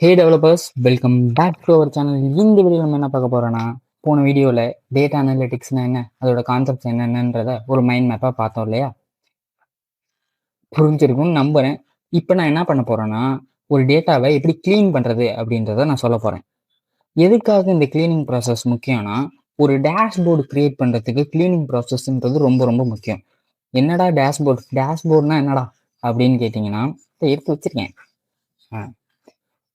Hey developers, welcome back to our channel. இந்த video நம்ம என்ன பார்க்க போகிறோன்னா, போன வீடியோவில் டேட்டா அனலிட்டிக்ஸ்னா என்ன, அதோட கான்செப்ட்ஸ் என்னென்னன்றத ஒரு மைண்ட் மேப்பாக பார்த்தோம் இல்லையா? புரிஞ்சிருக்கும்னு நம்புகிறேன். இப்போ நான் என்ன பண்ண போகிறேன்னா, ஒரு டேட்டாவை எப்படி க்ளீன் பண்ணுறது அப்படின்றத நான் சொல்ல போகிறேன். எதுக்காக இந்த க்ளீனிங் ப்ராசஸ் முக்கியம்னா, ஒரு டேஷ்போர்டு க்ரியேட் பண்ணுறதுக்கு க்ளீனிங் ப்ராசஸ்ன்றது ரொம்ப ரொம்ப முக்கியம். என்னடா டேஷ்போர்ட், டேஷ்போர்ட்னா என்னடா அப்படின்னு கேட்டிங்கன்னா, இதை எடுத்து வச்சுருக்கேன்.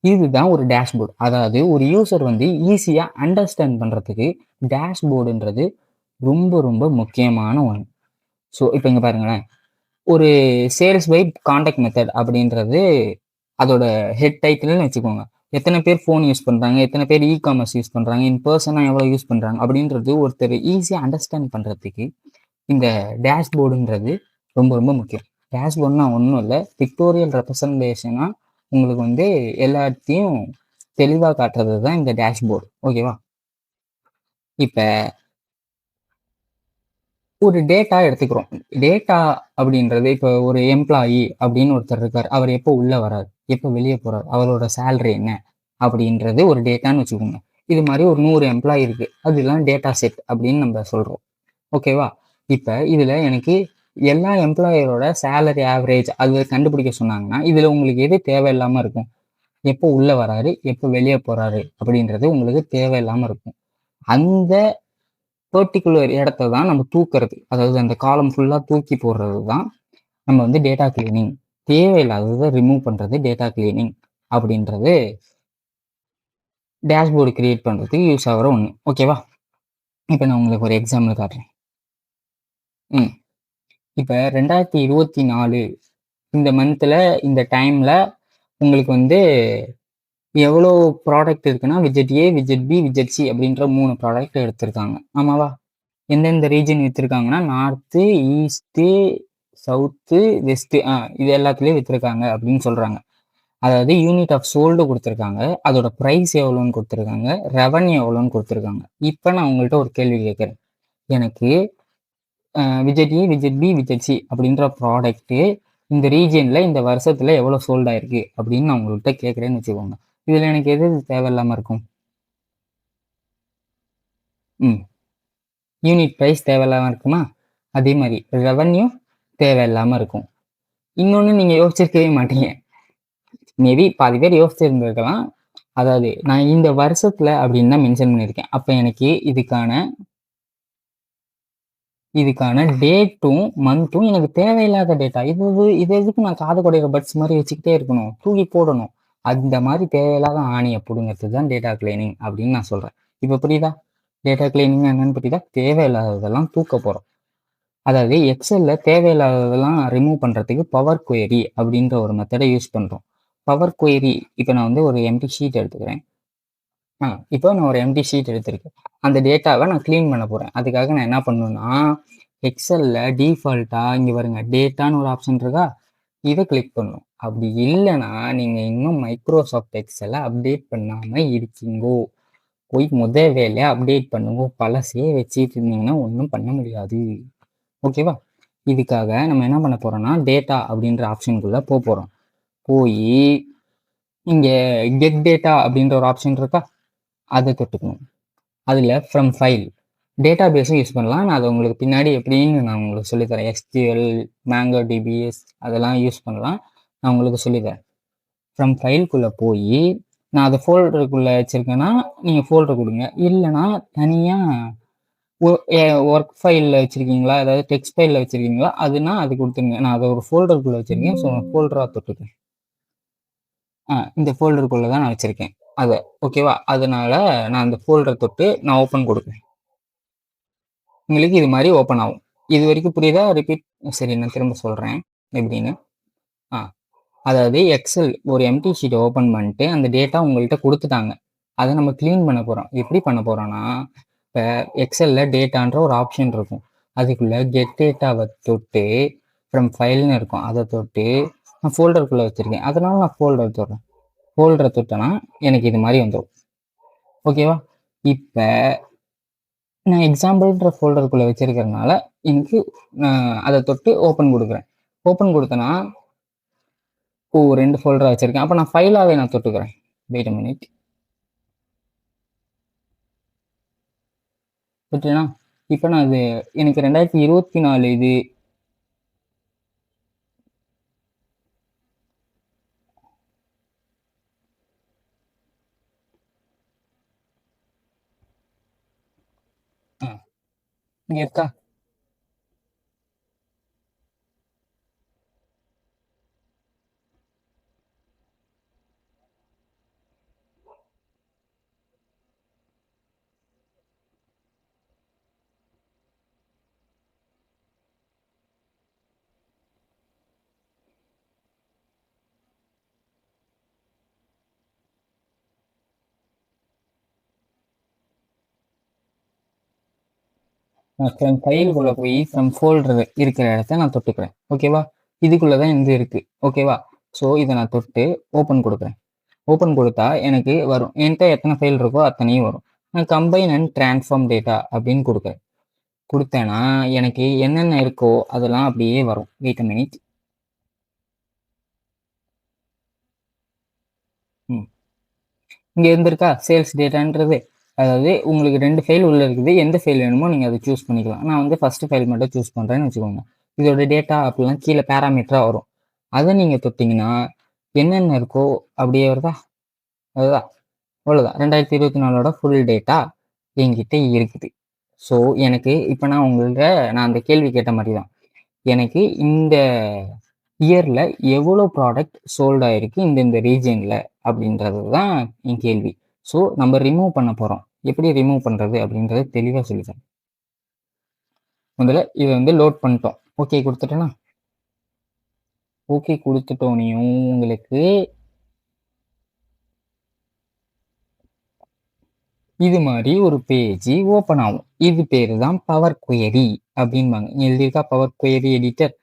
இதுதான் ஒரு டேஷ்போர்டு. அதாவது ஒரு யூசர் வந்து ஈஸியாக அண்டர்ஸ்டாண்ட் பண்ணுறதுக்கு டேஷ்போர்டுன்றது ரொம்ப ரொம்ப முக்கியமான ஒன்று. ஸோ இப்போ இங்கே பாருங்களேன், ஒரு சேல்ஸ் பை காண்டாக்ட் மெத்தட் அப்படின்றது அதோட ஹெட் டைட்டில்னு வச்சுக்கோங்க. எத்தனை பேர் ஃபோன் யூஸ் பண்ணுறாங்க, எத்தனை பேர் காமர்ஸ் யூஸ் பண்ணுறாங்க, இன் பர்சனாக எவ்வளோ யூஸ் பண்ணுறாங்க அப்படின்றது ஒருத்தர் ஈஸியாக அண்டர்ஸ்டாண்ட் பண்ணுறதுக்கு இந்த டேஷ்போர்டுன்றது ரொம்ப ரொம்ப முக்கியம். டேஷ்போர்ட்னா ஒன்றும் இல்லை, பிக்டோரியல் ரெப்ரசன்டேஷனாக உங்களுக்கு வந்து எல்லாத்தையும் தெளிவாக காட்டுறது தான் இந்த டேஷ்போர்டு. ஓகேவா? இப்போ ஒரு டேட்டா எடுத்துக்கிறோம். டேட்டா அப்படின்றது இப்போ ஒரு எம்ப்ளாயி அப்படின்னு ஒருத்தர் இருக்கார். அவர் எப்போ உள்ளே வரார், எப்போ வெளியே போகிறார், அவரோட சேலரி என்ன அப்படின்றது ஒரு டேட்டான்னு வச்சுக்கோங்க. இது மாதிரி ஒரு 100 எம்ப்ளாயி இருக்குது, அதெல்லாம் டேட்டா செட் அப்படின்னு நம்ம சொல்கிறோம். ஓகேவா? இப்போ இதில் எனக்கு எல்லா எம்ப்ளாயரோட சேலரி ஆவரேஜ் அது கண்டுபிடிக்க சொன்னாங்கன்னா, இதில் உங்களுக்கு எது தேவையில்லாமல் இருக்கும்? எப்போ உள்ளே வராரு, எப்போ வெளியே போகிறாரு அப்படின்றது உங்களுக்கு தேவையில்லாமல் இருக்கும். அந்த பர்டிகுலர் இடத்த தான் நம்ம தூக்குறது. அதாவது அந்த காலம் ஃபுல்லாக தூக்கி போடுறது தான் நம்ம வந்து டேட்டா கிளீனிங். தேவையில்லாததை ரிமூவ் பண்ணுறது டேட்டா கிளீனிங் அப்படின்றது டேஷ்போர்டு கிரியேட் பண்ணுறதுக்கு யூஸ் ஆகிற ஒன்று. ஓகேவா? இப்போ நான் உங்களுக்கு ஒரு எக்ஸாம்பிள் காட்டுறேன். இப்போ 2024 இந்த மந்தில் இந்த டைமில் உங்களுக்கு வந்து எவ்வளோ ப்ராடக்ட் இருக்குன்னா, விஜெட் ஏ, விஜெட் பி, விஜெட் சி அப்படின்ற 3 ப்ராடக்ட் எடுத்திருக்காங்க. ஆமாவா? எந்தெந்த ரீஜன் விற்றுருக்காங்கன்னா, நார்த்து, ஈஸ்ட்டு, சவுத்து, வெஸ்ட்டு, இது எல்லாத்துலேயும் விற்றுருக்காங்க அப்படின்னு சொல்கிறாங்க. அதாவது யூனிட் ஆஃப் சோல்டு கொடுத்துருக்காங்க, அதோட ப்ரைஸ் எவ்வளோன்னு கொடுத்துருக்காங்க, ரெவன்யூ எவ்வளோன்னு கொடுத்துருக்காங்க. இப்போ நான் உங்கள்கிட்ட ஒரு கேள்வி கேட்குறேன். எனக்கு விஜெட் ஏ, விஜெட் பி, விஜெட் சி அப்படின்ற ப்ராடக்ட்டு இந்த ரீஜியனில் இந்த வருஷத்தில் எவ்வளோ சோல்ட் ஆயிருக்கு அப்படின்னு நான் உங்கள்கிட்ட கேட்குறேன்னு வச்சுக்கோங்க. இதில் எனக்கு எது தேவையில்லாமல் இருக்கும்? யூனிட் ப்ரைஸ் தேவையில்லாமல் இருக்குமா? அதே மாதிரி ரெவன்யூ தேவையில்லாமல் இருக்கும். இன்னொன்று நீங்கள் யோசிச்சிருக்கவே மாட்டீங்க. மேபி பாதி பேர் யோசிச்சிருந்துருக்கலாம். அதாவது நான் இந்த வருஷத்தில் அப்படின்னு தான் மென்ஷன் பண்ணியிருக்கேன். அப்போ எனக்கு இதுக்கான டேட்டும் மந்த்தும் எனக்கு தேவையில்லாத டேட்டா. இது எதுக்கு நான் காது குடையிற பட்ஸ் மாதிரி வச்சுக்கிட்டே இருக்கணும், தூக்கி போடணும். அந்த மாதிரி தேவையில்லாத ஆணியை பிடுங்கிறது தான் டேட்டா கிளீனிங் அப்படின்னு நான் சொல்கிறேன். இப்போ புரியுதா? டேட்டா கிளீனிங் என்னன்னு புரியுதா? தேவையில்லாததெல்லாம் தூக்க போகிறோம். அதாவது எக்ஸல்ல தேவையில்லாததெல்லாம் ரிமூவ் பண்ணுறதுக்கு பவர் குவெரி அப்படின்ற ஒரு மெத்தடை யூஸ் பண்ணுறோம். பவர் குவெரி, இப்போ நான் வந்து ஒரு எம்டி ஷீட் எடுத்துக்கிறேன். இப்போ நான் ஒரு எம்டி ஷீட் எடுத்திருக்கேன். அந்த டேட்டாவை நான் க்ளீன் பண்ண போகிறேன். அதுக்காக நான் என்ன பண்ணணும்னா, எக்ஸலில் டிஃபால்ட்டாக இங்கே பாருங்க, டேட்டான்னு ஒரு ஆப்ஷன் இருக்கா, இதை கிளிக் பண்ணணும். அப்படி இல்லைன்னா நீங்கள் இன்னும் மைக்ரோசாஃப்ட் எக்ஸலை அப்டேட் பண்ணாமல் இருக்கீங்கோ, போய் வேலையை அப்டேட் பண்ணுங்க. பழசே வச்சுட்டு இருந்தீங்கன்னா ஒன்றும் பண்ண முடியாது. ஓகேவா? இதுக்காக நம்ம என்ன பண்ண போகிறோம்னா, டேட்டா அப்படின்ற ஆப்ஷனுக்குள்ளே போகிறோம். போய் இங்கே கெட் டேட்டா அப்படின்ற ஒரு ஆப்ஷன் இருக்கா, அதை தொட்டுக்கணும். அதில் ஃப்ரம் ஃபைல் டேட்டா பேஸும் யூஸ் பண்ணலாம். நான் அதை உங்களுக்கு பின்னாடி எப்படின்னு நான் உங்களுக்கு சொல்லித்தரேன். எஸ்கியூஎல், மேங்கோ டிபிஎஸ் அதெல்லாம் யூஸ் பண்ணலாம். நான் உங்களுக்கு சொல்லித்தரேன். ஃப்ரம் ஃபைல்குள்ளே போய் நான் அதை ஃபோல்டருக்குள்ளே வச்சுருக்கேன்னா நீங்கள் ஃபோல்டர் கொடுங்க. இல்லைனா தனியாக ஒர்க் ஃபைலில் வச்சுருக்கீங்களா, அதாவது டெக்ஸ்ட் ஃபைலில் வச்சுருக்கீங்களா, அதுனா அது கொடுத்துருங்க. நான் அதை ஒரு ஃபோல்டருக்குள்ளே வச்சுருக்கேன். ஸோ ஃபோல்டராக தொட்டுக்கேன். இந்த ஃபோல்டருக்குள்ளே தான் நான் வச்சுருக்கேன் அதை. ஓகேவா? அதனால் நான் அந்த ஃபோல்டரை தொட்டு நான் ஓப்பன் கொடுக்குறேன். உங்களுக்கு இது மாதிரி ஓப்பன் ஆகும். இது வரைக்கும் புரியுதா? ரிப்பீட். சரி, நான் திரும்ப சொல்கிறேன் எப்படின்னு. அதாவது எக்ஸல் ஒரு எம்டி ஷீட்டை ஓப்பன் பண்ணிட்டு அந்த டேட்டா உங்கள்கிட்ட கொடுத்துட்டாங்க. அதை நம்ம க்ளீன் பண்ண போகிறோம். எப்படி பண்ண போகிறோன்னா, இப்போ எக்ஸலில் டேட்டான்ற ஒரு ஆப்ஷன் இருக்கும். அதுக்குள்ளே கெட் டேட்டாவை தொட்டு ஃப்ரம் ஃபைல்னு இருக்கும், அதை தொட்டு நான் ஃபோல்டருக்குள்ளே வச்சுருக்கேன். அதனால் நான் ஃபோல்டர் தொடுறேன். ஃபோல்டரை தொட்டேன்னா எனக்கு இது மாதிரி வந்துடும். ஓகேவா? இப்போ நான் எக்ஸாம்பிள்ன்ற ஃபோல்டருக்குள்ளே வச்சிருக்கிறதுனால எனக்கு அதை தொட்டு ஓப்பன் கொடுக்குறேன். ஓப்பன் கொடுத்தேன்னா 2 ஃபோல்டராக வச்சுருக்கேன். அப்போ நான் ஃபைலாகவே நான் தொட்டுக்கிறேன். Wait a minute. ஓகேண்ணா, இப்போ நான் அது எனக்கு 2024 இது இங்கே இருக்கா? நான் ஃப்ரம் ஃபைலுக்குள்ளே போய் ஃப்ரம் ஃபோல்டர் இருக்கிற இடத்த நான் தொட்டுக்கிறேன். ஓகேவா? இதுக்குள்ளே தான் இது இருக்குது. ஓகேவா? ஸோ இதை நான் தொட்டு ஓப்பன் கொடுக்குறேன். ஓப்பன் கொடுத்தா எனக்கு வரும். என்கிட்ட எத்தனை ஃபைல் இருக்கோ அத்தனையும் வரும். நான் கம்பைன் அண்ட் ட்ரான்ஸ்ஃபார்ம் டேட்டா அப்படின்னு கொடுக்குறேன். கொடுத்தேன்னா எனக்கு என்னென்ன இருக்கோ அதெல்லாம் அப்படியே வரும். Wait a minute. இங்கே இருந்திருக்கா சேல்ஸ் டேட்டான்றது. அதாவது உங்களுக்கு 2 ஃபைல் உள்ள இருக்குது. எந்த ஃபைல் வேணுமோ நீங்கள் அதை சூஸ் பண்ணிக்கலாம். நான் வந்து ஃபஸ்ட்டு ஃபைல் மட்டும் சூஸ் பண்ணுறேன்னு வச்சுக்கோங்க. இதோட டேட்டா அப்படிலாம் கீழே பேராமீட்டராக வரும். அதை நீங்கள் தொட்டிங்கன்னா என்னென்ன இருக்கோ அப்படியே வருதா? அதுதான், அவ்வளோதான். 2024ஓட ஃபுல் டேட்டா என்கிட்ட இருக்குது. ஸோ எனக்கு இப்போ நான் அந்த கேள்வி கேட்ட மாதிரி தான். எனக்கு இந்த இயரில் எவ்வளோ ப்ராடக்ட் சோல்ட் ஆகிருக்கு இந்த ரீஜனில் அப்படின்றது தான் என் கேள்வி. ஸோ நம்ம ரிமூவ் பண்ண போகிறோம். எப்படி ரிமூவ் பண்ணுறது அப்படின்றத தெளிவாக சொல்லித்தரேன். முதல்ல இதை வந்து லோட் பண்ணிட்டோம். ஓகே கொடுத்துட்டேன்னா, ஓகே கொடுத்துட்டோனையும் உங்களுக்கு இது மாதிரி ஒரு பேஜ் ஓப்பன் ஆகும். இது பேர் தான் பவர் குயரி அப்படின்பாங்க. எழுதியிருக்கா பவர் குயரி எடிட்டர்.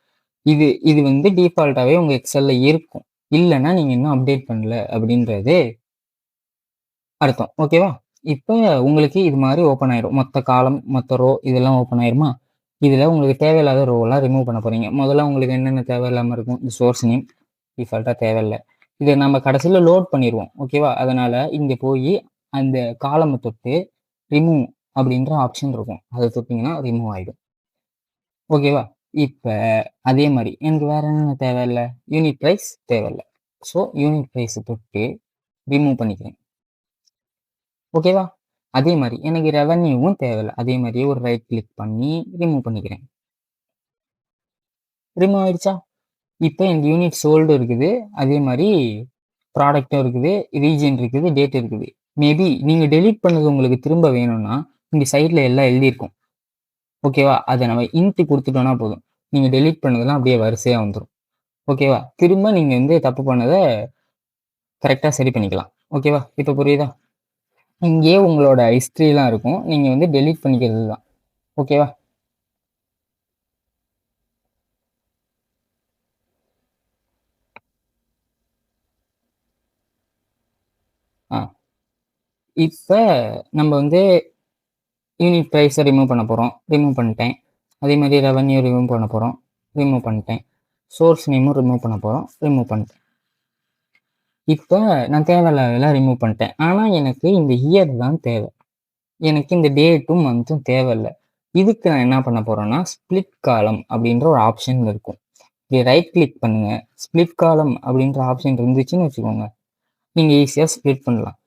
இது வந்து டிஃபால்ட்டாகவே உங்கள் எக்ஸலில் இருக்கும். இல்லைன்னா நீங்கள் இன்னும் அப்டேட் பண்ணல அப்படின்றது அர்த்தம். ஓகேவா? இப்போ உங்களுக்கு இது மாதிரி ஓப்பன் ஆயிரும். மொத்த காலம், மொத்த ரோ இதெல்லாம் ஓப்பன் ஆயிருமா? இதில் உங்களுக்கு தேவையில்லாத ரோவெல்லாம் ரிமூவ் பண்ண போகிறீங்க. முதல்ல உங்களுக்கு என்னென்ன தேவையில்லாமல் இருக்கும்? இந்த சோர்ஸ் நேம் டிஃபால்ட்டாக தேவையில்லை. இதை நம்ம கடைசியில் லோட் பண்ணிடுவோம். ஓகேவா? அதனால் இங்கே போய் அந்த காலமை தொட்டு ரிமூவ் அப்படின்ற ஆப்ஷன் இருக்கும். அதை தொட்டிங்கன்னா ரிமூவ் ஆகிடும். ஓகேவா? இப்போ அதே மாதிரி எனக்கு வேறு என்னென்ன தேவையில்லை? யூனிட் ப்ரைஸ் தேவையில்லை. ஸோ யூனிட் ப்ரைஸை தொட்டு ரிமூவ் பண்ணிக்கிறேன். ஓகேவா? அதே மாதிரி எனக்கு ரெவன்யூவும் தேவையில்லை. அதே மாதிரியே ஒரு ரைட் கிளிக் பண்ணி ரிமூவ் பண்ணிக்கிறேன். ரிமூவ் ஆயிடுச்சா? இப்போ எனக்கு யூனிட் சோல்டு இருக்குது. அதே மாதிரி ப்ராடக்டும் இருக்குது, ரீஜன் இருக்குது, டேட் இருக்குது. மேபி நீங்கள் டெலீட் பண்ணது உங்களுக்கு திரும்ப வேணும்னா இங்கே சைடில் எல்லாம் எழுதியிருக்கும். ஓகேவா? அதை நம்ம இன்ட்டு கொடுத்துட்டோன்னா போதும். நீங்கள் டெலீட் பண்ணதெல்லாம் அப்படியே வரிசையாக வந்துடும். ஓகேவா? திரும்ப நீங்கள் வந்து தப்பு பண்ணதை கரெக்டாக சரி பண்ணிக்கலாம். ஓகேவா? இப்போ புரியுதா? இங்கேயே உங்களோட ஹிஸ்ட்ரிலாம் இருக்கும். நீங்கள் வந்து டெலீட் பண்ணிக்கிறது தான். ஓகேவா? இப்போ நம்ம வந்து யூனிட் ப்ரைஸை ரிமூவ் பண்ண போகிறோம். ரிமூவ் பண்ணிட்டேன். அதே மாதிரி ரெவன்யூ ரிமூவ் பண்ண போகிறோம். ரிமூவ் பண்ணிட்டேன். சோர்ஸ் நேமும் ரிமூவ் பண்ண போகிறோம். ரிமூவ் பண்ணிட்டேன். இப்போ நான் தேவையில்லாதெல்லாம் ரிமூவ் பண்ணிட்டேன். ஆனால் எனக்கு இந்த இயர் தான் தேவை. எனக்கு இந்த டேட்டும் மந்த்தும் தேவையில்லை. இதுக்கு நான் என்ன பண்ண போகிறேன்னா ஸ்ப்ளிட் காலம் அப்படின்ற ஒரு ஆப்ஷன் இருக்கும். இதை ரைட் கிளிக் பண்ணுங்கள். ஸ்ப்ளிட் காலம் அப்படின்ற ஆப்ஷன் இருந்துச்சுன்னு வச்சுக்கோங்க, நீங்கள் ஈஸியாக ஸ்ப்ளிட் பண்ணலாம்.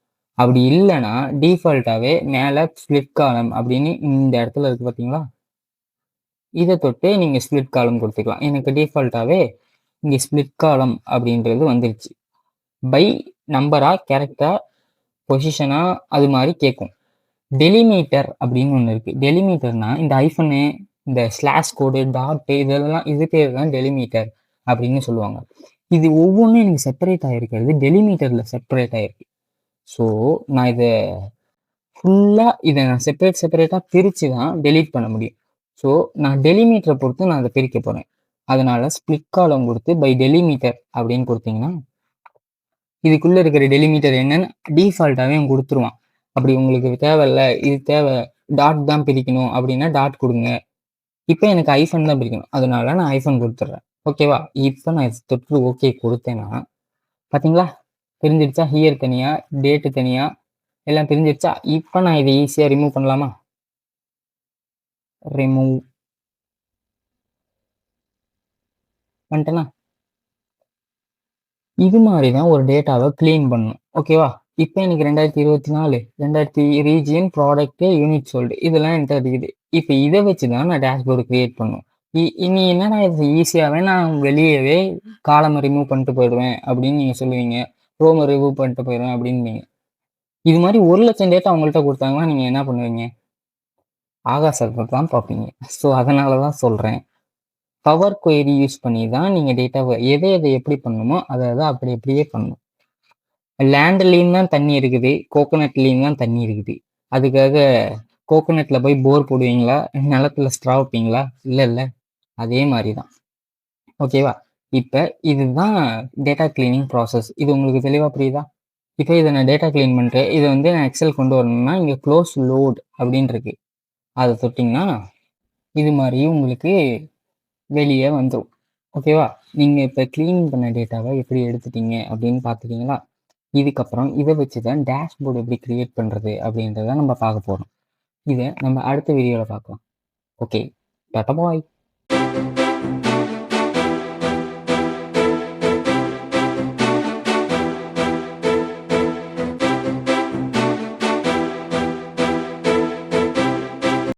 அப்படி இல்லைன்னா டிஃபால்ட்டாகவே மேலே ஸ்ப்ளிட் காலம் அப்படின்னு இந்த இடத்துல இருக்குது பார்த்தீங்களா? இதை தொட்டு நீங்கள் ஸ்ப்ளிட் காலம் கொடுத்துக்கலாம். எனக்கு டிஃபால்ட்டாகவே இங்கே ஸ்ப்ளிட் காலம் அப்படின்றது வந்துருச்சு. பை நம்பரா, கேரக்டரா, பொசிஷனா அது மாதிரி கேட்கும். டெலிமீட்டர் அப்படின்னு ஒன்று இருக்குது. டெலிமீட்டர்னா இந்த ஐஃபனு, இந்த ஸ்லாஷ் கோடு, டாட்டு இதெல்லாம் இது பேர் தான் டெலிமீட்டர் அப்படின்னு சொல்லுவாங்க. இது ஒவ்வொன்றும் எனக்கு செப்பரேட் ஆகிருக்கிறது டெலிமீட்டரில் செப்பரேட் ஆகிருக்கு. ஸோ நான் இதை நான் செப்பரேட்டாக பிரித்து தான் டெலீட் பண்ண முடியும். ஸோ நான் டெலிமீட்டரை பொறுத்து நான் அதை பிரிக்க போகிறேன். அதனால் ஸ்ப்ளிட் காலம் கொடுத்து பை டெலிமீட்டர் அப்படின்னு கொடுத்தீங்கன்னா இதுக்குள்ளே இருக்கிற டெலிமீட்டர் என்னன்னு டிஃபால்ட்டாகவே கொடுத்துருவான். அப்படி உங்களுக்கு தேவையில்லை, இது தேவை டாட் தான் பிரிக்கணும் அப்படின்னா டாட் கொடுங்க. இப்போ எனக்கு ஐஃபன் தான் பிரிக்கணும், அதனால நான் ஐஃபன் கொடுத்துட்றேன். ஓகேவா? இப்போ நான் தொற்று ஓகே கொடுத்தேன்னா பார்த்தீங்களா தெரிஞ்சிருச்சா? ஹியர் தனியா, டேட்டு தனியா எல்லாம் தெரிஞ்சிருச்சா? இப்போ நான் இதை ஈஸியாக ரிமூவ் பண்ணலாமா? ரிமூவ் பண்ணிட்டேனா? இது மாதிரி தான் ஒரு டேட்டாவை க்ளீன் பண்ணணும். ஓகேவா? இப்போ எனக்கு 2024 ரீஜியன், ப்ராடக்ட்டு, யூனிட் சோல்டு இதெல்லாம் என்கிட்ட இருக்குது. இப்போ இதை வச்சு தான் நான் டேஷ்போர்டு கிரியேட் பண்ணணும். இனி என்னன்னா இது ஈஸியாகவே நான் வெளியவே காலமை ரிமூவ் பண்ணிட்டு போயிடுவேன் அப்படின்னு நீங்கள் சொல்லுவீங்க. ரோமை ரிமூவ் பண்ணிட்டு போயிடுவேன் அப்படின்பீங்க. இது மாதிரி 1,00,000 டேட்டா உங்கள்கிட்ட கொடுத்தாங்கன்னா நீங்கள் என்ன பண்ணுவீங்க? ஆகாசத்தை தான் பார்ப்பீங்க. ஸோ அதனால தான் சொல்கிறேன். பவர் குவெரி யூஸ் பண்ணி தான் நீங்கள் டேட்டாவை எதை எப்படி பண்ணணுமோ அதை அப்படியே பண்ணணும். லேண்ட்லேயும் தான் தண்ணி இருக்குது, கோகோனட்லேயும் தான் தண்ணி இருக்குது. அதுக்காக கோகோனட்டில் போய் போர் போடுவீங்களா? நிலத்துல ஸ்ட்ரா வைப்பீங்களா? இல்லை. அதே மாதிரி தான். ஓகேவா? இப்போ இதுதான் டேட்டா கிளீனிங் ப்ராசஸ். இது உங்களுக்கு தெளிவாக புரியுதா? இப்போ இதை நான் டேட்டா கிளீன் பண்ணிட்டு இதை நான் எக்ஸல் கொண்டு வரணும்னா இங்கே க்ளோஸ் லோட் அப்படின்னு இருக்கு. அதை தொட்டிங்கன்னா இது மாதிரி உங்களுக்கு வெளியே வந்துடும். ஓகேவா? நீங்கள் இப்போ க்ளீன் பண்ண டேட்டாவை எப்படி எடுத்துட்டீங்க அப்படின்னு பார்த்துட்டீங்களா? இதுக்கப்புறம் இதை வச்சு தான் டேஷ்போர்டு எப்படி க்ரியேட் பண்ணுறது அப்படின்றத நம்ம பார்க்க போகிறோம். இதை நம்ம அடுத்த வீடியோவில் பார்க்கலாம். ஓகே, டாட்டா பாய்.